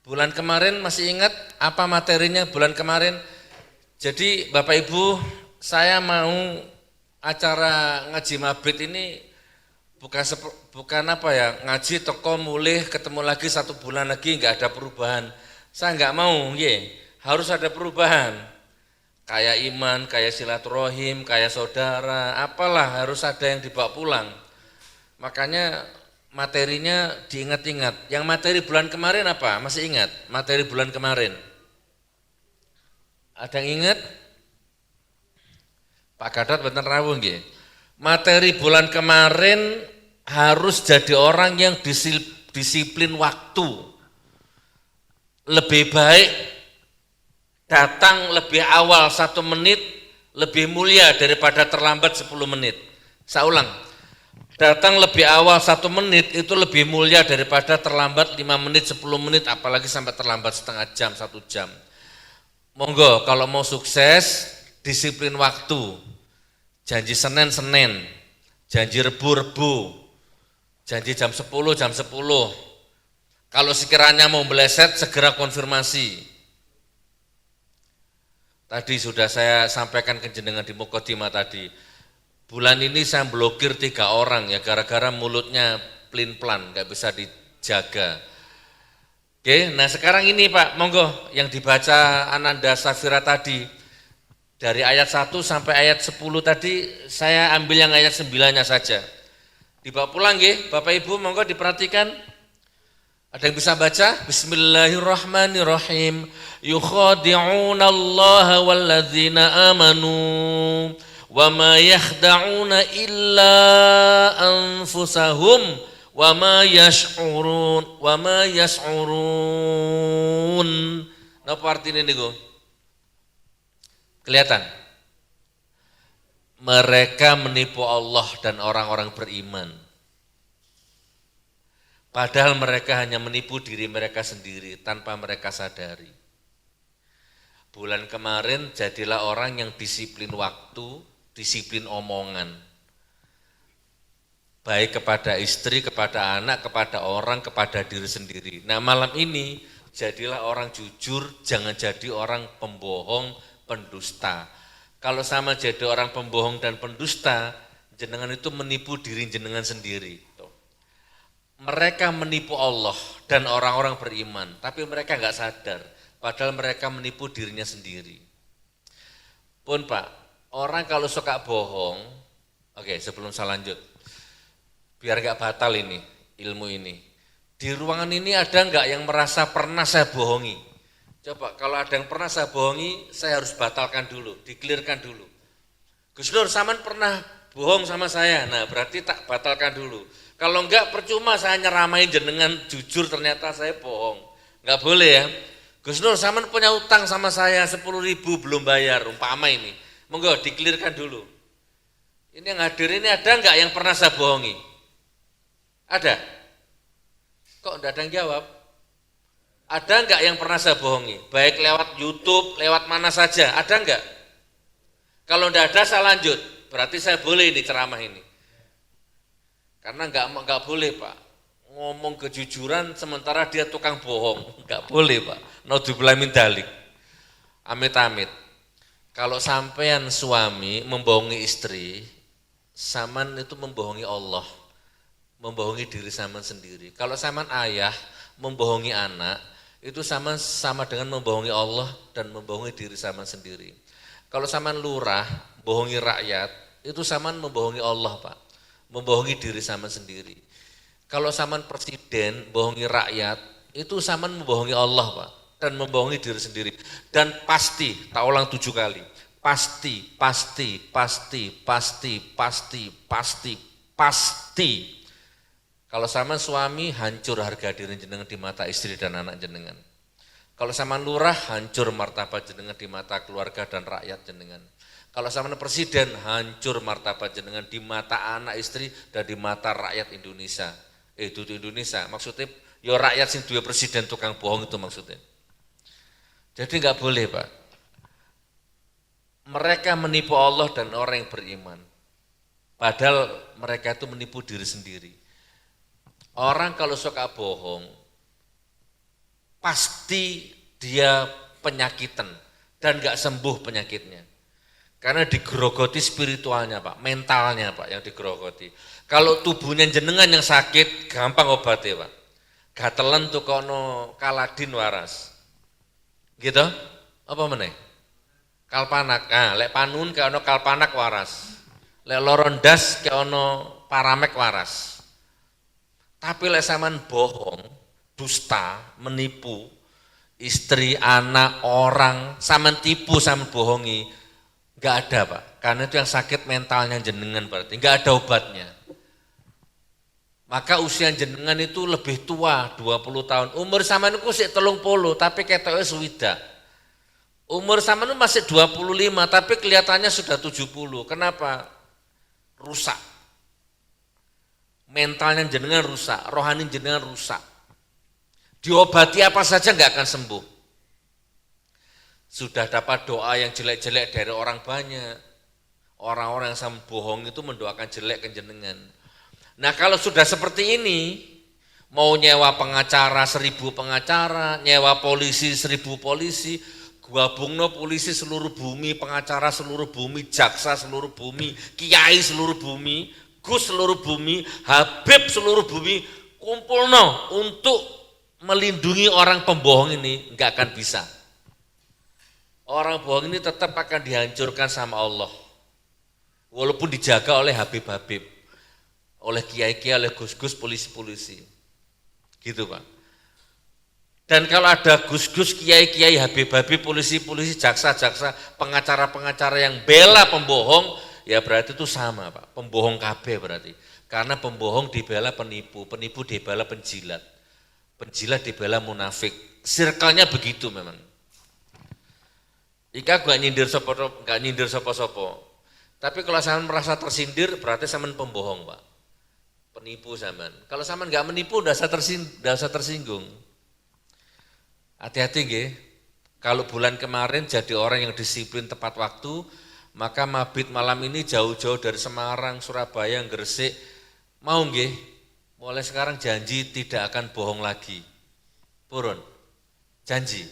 Bulan kemarin masih ingat apa materinya bulan kemarin? Jadi Bapak Ibu, saya mau acara ngaji mabit ini bukan apa ya, ngaji toko mulih ketemu lagi 1 bulan lagi nggak ada perubahan. Saya nggak mau, harus ada perubahan. Kayak iman, kayak silaturahim, kayak saudara, apalah harus ada yang dibawa pulang. Makanya materinya diingat-ingat. Yang materi bulan kemarin apa? Masih ingat? Materi bulan kemarin. Ada yang ingat? Pak Gatot bener rawuh nggih. Materi bulan kemarin harus jadi orang yang disiplin waktu. Lebih baik datang lebih awal 1 menit lebih mulia daripada terlambat 10 menit. Saya ulang, datang lebih awal 1 menit itu lebih mulia daripada terlambat 5 menit, 10 menit, apalagi sampai terlambat setengah jam, 1 jam. Monggo kalau mau sukses, disiplin waktu. Janji Senin, janji Rebu, janji jam 10, jam 10. Kalau sekiranya mau meleset, segera konfirmasi. Tadi sudah saya sampaikan ke jenengan di Mukodimah tadi. Bulan ini saya blokir 3 orang ya gara-gara mulutnya plin-plan, nggak bisa dijaga. Oke, nah sekarang ini Pak, monggo yang dibaca Ananda Safira tadi. Dari ayat 1 sampai ayat 10 tadi, saya ambil yang ayat 9-nya saja. Dibawa pulang nggih, Bapak Ibu monggo diperhatikan. Ada yang bisa baca? Bismillahirrahmanirrahim. Yukhadi'una Allah walladzina amanu wa ma yakhda'una illa anfusahum wa ma yash'urun. Napa artinya niku? Kelihatan? Mereka menipu Allah dan orang-orang beriman. Padahal mereka hanya menipu diri mereka sendiri tanpa mereka sadari. Bulan kemarin jadilah orang yang disiplin waktu, disiplin omongan. Baik kepada istri, kepada anak, kepada orang, kepada diri sendiri. Nah malam ini jadilah orang jujur, jangan jadi orang pembohong, pendusta. Kalau sama jadi orang pembohong dan pendusta, jenengan itu menipu diri jenengan sendiri. Mereka menipu Allah dan orang-orang beriman, tapi mereka nggak sadar, padahal mereka menipu dirinya sendiri. Pun Pak, orang kalau suka bohong, oke sebelum saya lanjut, biar nggak batal ini, ilmu ini. Di ruangan ini ada nggak yang merasa pernah saya bohongi? Coba kalau ada yang pernah saya bohongi, saya harus batalkan dulu, dikelirkan dulu. Gus Nur, saman pernah bohong sama saya, nah berarti tak batalkan dulu. Kalau enggak percuma saya nyeramain jenengan jujur ternyata saya bohong. Enggak boleh ya. Gus Nur, saman punya utang sama saya 10.000 belum bayar, umpama ini. Monggo dikelirkan dulu. Ini yang hadir ini ada enggak yang pernah saya bohongi? Ada? Kok enggak ada yang jawab? Ada enggak yang pernah saya bohongi? Baik lewat YouTube, lewat mana saja, ada enggak? Kalau enggak ada saya lanjut, berarti saya boleh ini ceramah ini. Karena enggak boleh Pak, ngomong kejujuran sementara dia tukang bohong, enggak boleh Pak, naudzubillah min dzalik. Amit-amit, kalau sampean suami membohongi istri, saman itu membohongi Allah, membohongi diri saman sendiri. Kalau saman ayah membohongi anak, itu sama dengan membohongi Allah dan membohongi diri saman sendiri. Kalau saman lurah, bohongi rakyat, itu saman membohongi Allah Pak. Membohongi diri saman sendiri. Kalau saman presiden bohongi rakyat, itu saman membohongi Allah Pak, dan membohongi diri sendiri. Dan pasti, tak ulang 7 kali, pasti. Kalau saman suami hancur harga diri jenengan di mata istri dan anak jenengan. Kalau saman lurah hancur martabat jenengan di mata keluarga dan rakyat jenengan. Kalau sama presiden hancur martabat jenengan di mata anak istri dan di mata rakyat Indonesia. Itu Indonesia, maksudnya ya rakyat sing duwe presiden tukang bohong itu maksudnya. Jadi enggak boleh Pak. Mereka menipu Allah dan orang yang beriman. Padahal mereka itu menipu diri sendiri. Orang kalau suka bohong, pasti dia penyakitan dan gak sembuh penyakitnya. Karena digerogoti spiritualnya Pak, mentalnya Pak yang digerogoti. Kalau tubuhnya jenengan yang sakit, gampang obatnya Pak. Gatelan tuh kono kaladin waras. Gitu? Apa meneh? Kalpanak. Nah, lek panun ke ono kalpanak waras. Lek lorondas ke ono paramek waras. Tapi lek sampean bohong, dusta, menipu istri, anak, orang, sampean tipu, sampean bohongi, enggak ada Pak. Karena itu yang sakit mentalnya jenengan berarti, enggak ada obatnya. Maka usia jenengan itu lebih tua, 20 tahun. Umur sampean itu sik 30, tapi ketoke swidak. Umur sampean itu masih 25, tapi kelihatannya sudah 70. Kenapa? Rusak. Mentalnya jenengan rusak, rohani jenengan rusak. Diobati apa saja enggak akan sembuh. Sudah dapat doa yang jelek-jelek dari orang banyak. Orang-orang yang sama bohong itu mendoakan jelek ke jenengan. Nah kalau sudah seperti ini, mau nyewa pengacara 1000 pengacara, nyewa polisi 1000 polisi, gabungno polisi seluruh bumi, pengacara seluruh bumi, jaksa seluruh bumi, kiai seluruh bumi, gus seluruh bumi, habib seluruh bumi, kumpulno untuk melindungi orang pembohong ini, enggak akan bisa. Orang bohong ini tetap akan dihancurkan sama Allah. Walaupun dijaga oleh habib-habib, oleh kiai-kiai, oleh gus-gus, polisi-polisi. Gitu Pak. Dan kalau ada gus-gus, kiai-kiai, habib-habib, polisi-polisi, jaksa-jaksa, pengacara-pengacara yang bela pembohong, ya berarti itu sama Pak, pembohong KB berarti. Karena pembohong dibela penipu, penipu dibela penjilat, penjilat dibela munafik. Circle-nya begitu memang. Ika gak nyindir sopo-sopo. Tapi kalau sampean merasa tersindir, berarti sampean pembohong Pak. Penipu sampean. Kalau sampean nggak menipu, nggak usah tersinggung. Hati-hati nggih. Kalau bulan kemarin jadi orang yang disiplin tepat waktu, maka mabit malam ini jauh-jauh dari Semarang, Surabaya, Gresik, mau nggih? Mulai sekarang janji tidak akan bohong lagi. Purun. Janji.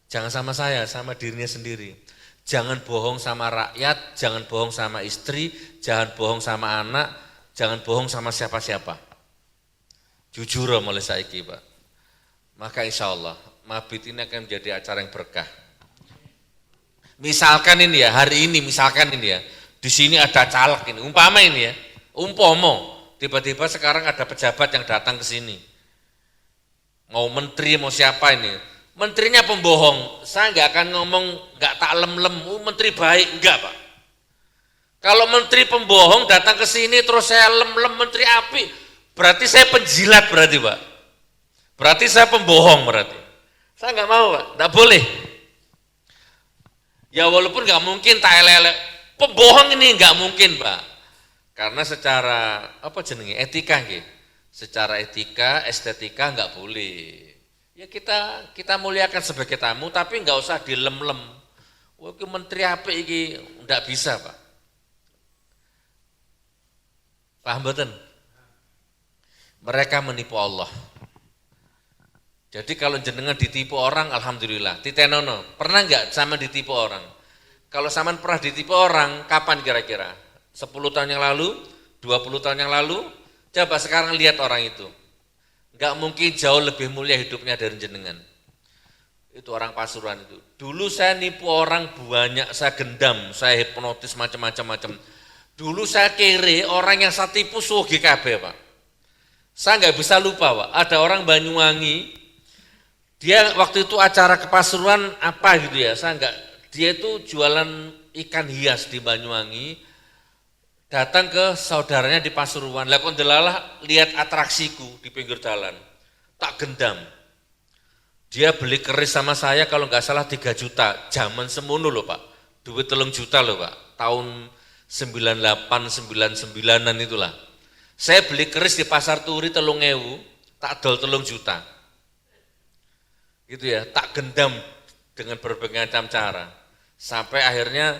Jangan sama saya, sama dirinya sendiri. Jangan bohong sama rakyat, jangan bohong sama istri, jangan bohong sama anak, jangan bohong sama siapa-siapa. Jujur mulai saiki Pak. Maka insya Allah mabit ini akan menjadi acara yang berkah. Misalkan ini ya, hari ini misalkan ini ya, di sini ada caleg ini, umpama ini ya, tiba-tiba sekarang ada pejabat yang datang ke sini. Mau menteri, mau siapa ini. Menterinya pembohong, saya nggak akan ngomong, nggak tak lem-lem, menteri baik, enggak Pak. Kalau menteri pembohong datang ke sini terus saya lem-lem menteri api, berarti saya penjilat berarti Pak. Berarti saya pembohong berarti. Saya nggak mau Pak, nggak boleh. Ya walaupun nggak mungkin tak elek, pembohong ini nggak mungkin Pak. Karena secara apa jenenge etika gitu, secara etika, estetika nggak boleh. Ya kita muliakan sebagai tamu, tapi nggak usah dilem-lem. Wah, menteri apa ini nggak bisa Pak. Paham betul? Mereka menipu Allah. Jadi kalau jenengan ditipu orang, alhamdulillah. Titenono, pernah nggak sama ditipu orang? Kalau sama pernah ditipu orang, kapan kira-kira? 10 tahun yang lalu, 20 tahun yang lalu? Coba sekarang lihat orang itu. Enggak mungkin jauh lebih mulia hidupnya dari jenengan. Itu orang Pasuruan itu. Dulu saya nipu orang banyak, saya gendam, saya hipnotis macam-macam. Dulu saya kere, orang yang saya tipu sugih kabeh Pak. Saya nggak bisa lupa Pak, ada orang Banyuwangi, dia waktu itu acara ke Pasuruan apa gitu ya, dia itu jualan ikan hias di Banyuwangi, datang ke saudaranya di Pasuruan, lakon delalah lihat atraksiku di pinggir jalan, tak gendam. Dia beli keris sama saya kalau nggak salah 3 juta, zaman semono loh Pak, duit 3 juta loh Pak, tahun 98, 99an itulah. Saya beli keris di Pasar Turi 3.000, tak dol 3 juta. Gitu ya, tak gendam dengan berbagai macam cara. Sampai akhirnya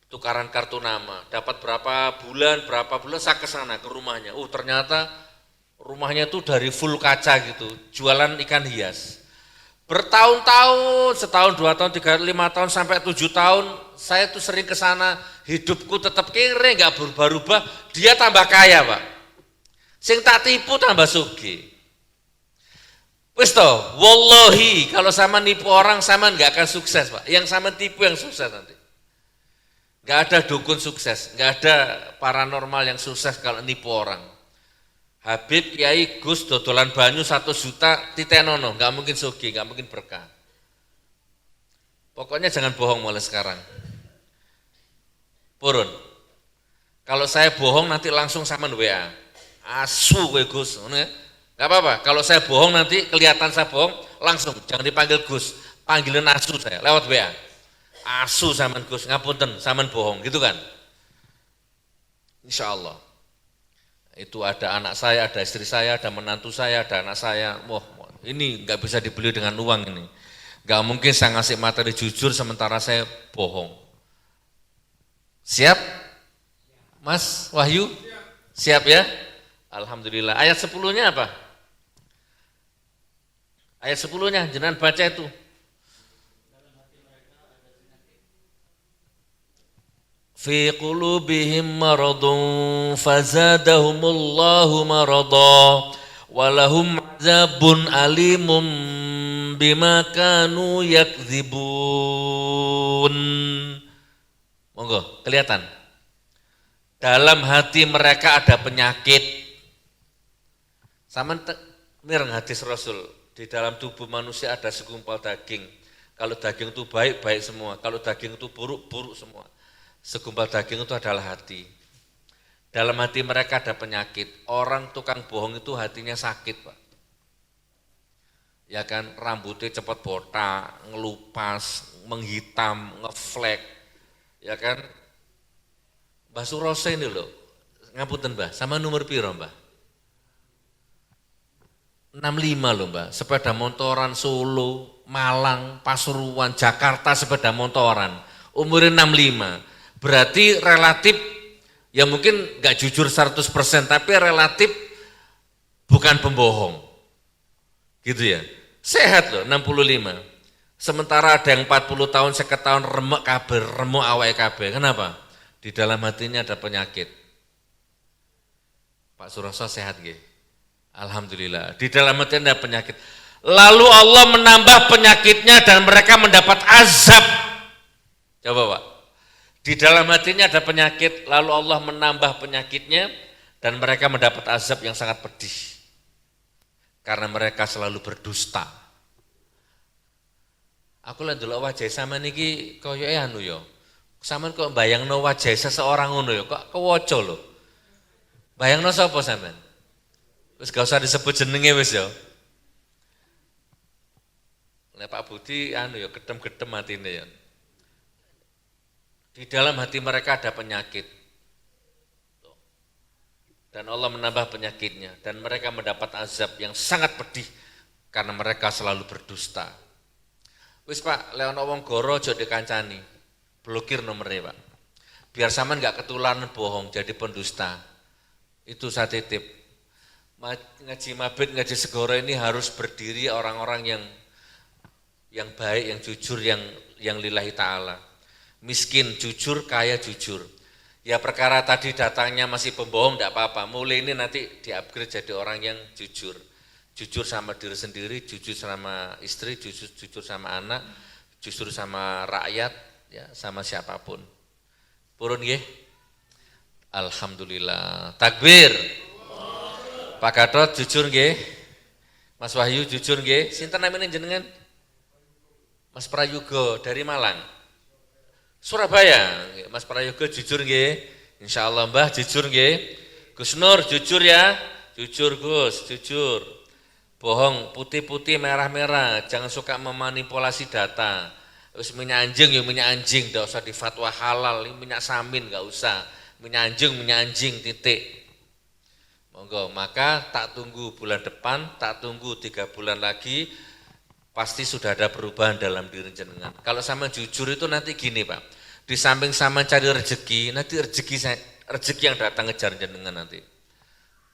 tukaran kartu nama, dapat berapa bulan saya ke sana ke rumahnya. Ternyata rumahnya tuh dari full kaca gitu, jualan ikan hias. Bertahun-tahun, setahun, 2 tahun, 3, 5 tahun, sampai 7 tahun, saya tuh sering ke sana, hidupku tetap kere, nggak berubah-ubah, dia tambah kaya Pak. Sing tak tipu tambah sugih. Wis toh, wallahi kalau sama nipu orang sama nggak akan sukses Pak. Yang sama tipu yang sukses nanti. Nggak ada dukun sukses, nggak ada paranormal yang sukses kalau nipu orang. Habib Kiai Gus dodolan banyu 1 juta titenono, nggak mungkin sugih, nggak mungkin berkah. Pokoknya jangan bohong mulai sekarang. Purun. Kalau saya bohong nanti langsung sama WA. Asu gue Gus, nggak apa-apa. Kalau saya bohong nanti kelihatan saya bohong, langsung jangan dipanggil Gus, panggilin asu saya lewat WA. Asu saman Gus, ngapunten saman bohong, gitu kan? Insya Allah. Itu ada anak saya, ada istri saya, ada menantu saya, ada anak saya. Wah, ini nggak bisa dibeli dengan uang ini. Nggak mungkin saya ngasih materi jujur sementara saya bohong. Siap? Mas Wahyu? Siap ya? Alhamdulillah. Ayat 10-nya apa? Ayat 10-nya, jenengan baca itu. Fi qulubihim maradun fazadahumullahu marada walahum azabun alimun bima kanu yakdzibun. Monggo, kelihatan. Dalam hati mereka ada penyakit. Sama mireng hadis Rasul, di dalam tubuh manusia ada segumpal daging. Kalau daging itu baik, baik semua. Kalau daging itu buruk, buruk semua. Segumpal daging itu adalah hati. Dalam hati mereka ada penyakit. Orang tukang bohong itu hatinya sakit Pak. Ya kan, rambutnya cepat botak, ngelupas, menghitam, ngeflek. Ya kan, Mbah Surose ini loh, ngapunten Mbah, sama nomor piro Mbah? 65 loh Mbah, sepeda motoran Solo, Malang, Pasuruan, Jakarta sepeda motoran, umurnya 65. Berarti relatif, ya mungkin gak jujur 100%, tapi relatif bukan pembohong. Gitu ya, sehat loh 65. Sementara ada yang 40 tahun, 50 tahun remek kabeh, remuk awake kabeh. Kenapa? Di dalam hatinya ada penyakit. Pak Suroso sehat nggih? Alhamdulillah. Di dalam hatinya ada penyakit. Lalu Allah menambah penyakitnya dan mereka mendapat azab. Coba Pak. Di dalam hatinya ada penyakit, lalu Allah menambah penyakitnya dan mereka mendapat azab yang sangat pedih. Karena mereka selalu berdusta. Aku lan delok wajah sampean iki koyoke anu ya. Sampean kok bayangno wajah seseorang ngono ya, kok kewoco lho. Bayangno sapa sampean? Wis gak usah disebut jenenge wis ya. Nek Pak Budi anu ya gedem-gedem atine ya. Di dalam hati mereka ada penyakit. Dan Allah menambah penyakitnya dan mereka mendapat azab yang sangat pedih karena mereka selalu berdusta. Wis Pak, Leon wong goro aja dikancani. Blokir nomornya Pak. Biar sampean enggak ketularan bohong jadi pendusta. Itu saya titip. Ngaji mabit, ngaji segoro ini harus berdiri orang-orang yang baik, yang jujur, yang lillahi ta'ala. Miskin jujur, kaya jujur. Ya perkara tadi datangnya masih pembohong tidak apa-apa. Mulai ini nanti di-upgrade jadi orang yang jujur. Jujur sama diri sendiri, jujur sama istri, jujur sama anak, jujur sama rakyat, ya sama siapapun. Purun nggih? Alhamdulillah. Takbir. Pak Gatot jujur nggih? Mas Wahyu jujur nggih? Sinten namanya jenengan? Mas Prayogo dari Malang. Surabaya, Mas Prayogo jujur nggih? Insyaallah Mbah jujur nggih? Gus Nur jujur ya? Jujur Gus, jujur. Bohong putih-putih merah-merah, jangan suka memanipulasi data. Terus minyak anjing ya minyak anjing, enggak usah difatwa halal, minyak samin enggak usah. Minyak anjing titik. Monggo, maka tak tunggu bulan depan, tak tunggu 3 bulan lagi, pasti sudah ada perubahan dalam diri jenengan. Kalau sama jujur itu nanti gini Pak, di samping sama cari rezeki, nanti rezeki yang datang ngejar jenengan nanti.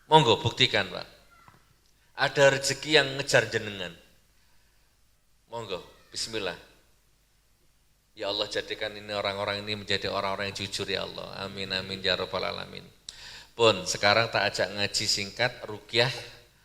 Monggo buktikan Pak, ada rezeki yang ngejar jenengan. Monggo, bismillah. Ya Allah, jadikan ini orang-orang ini menjadi orang-orang yang jujur ya Allah. Amin amin ya rabbal alamin. Pun sekarang tak ajak ngaji singkat ruqyah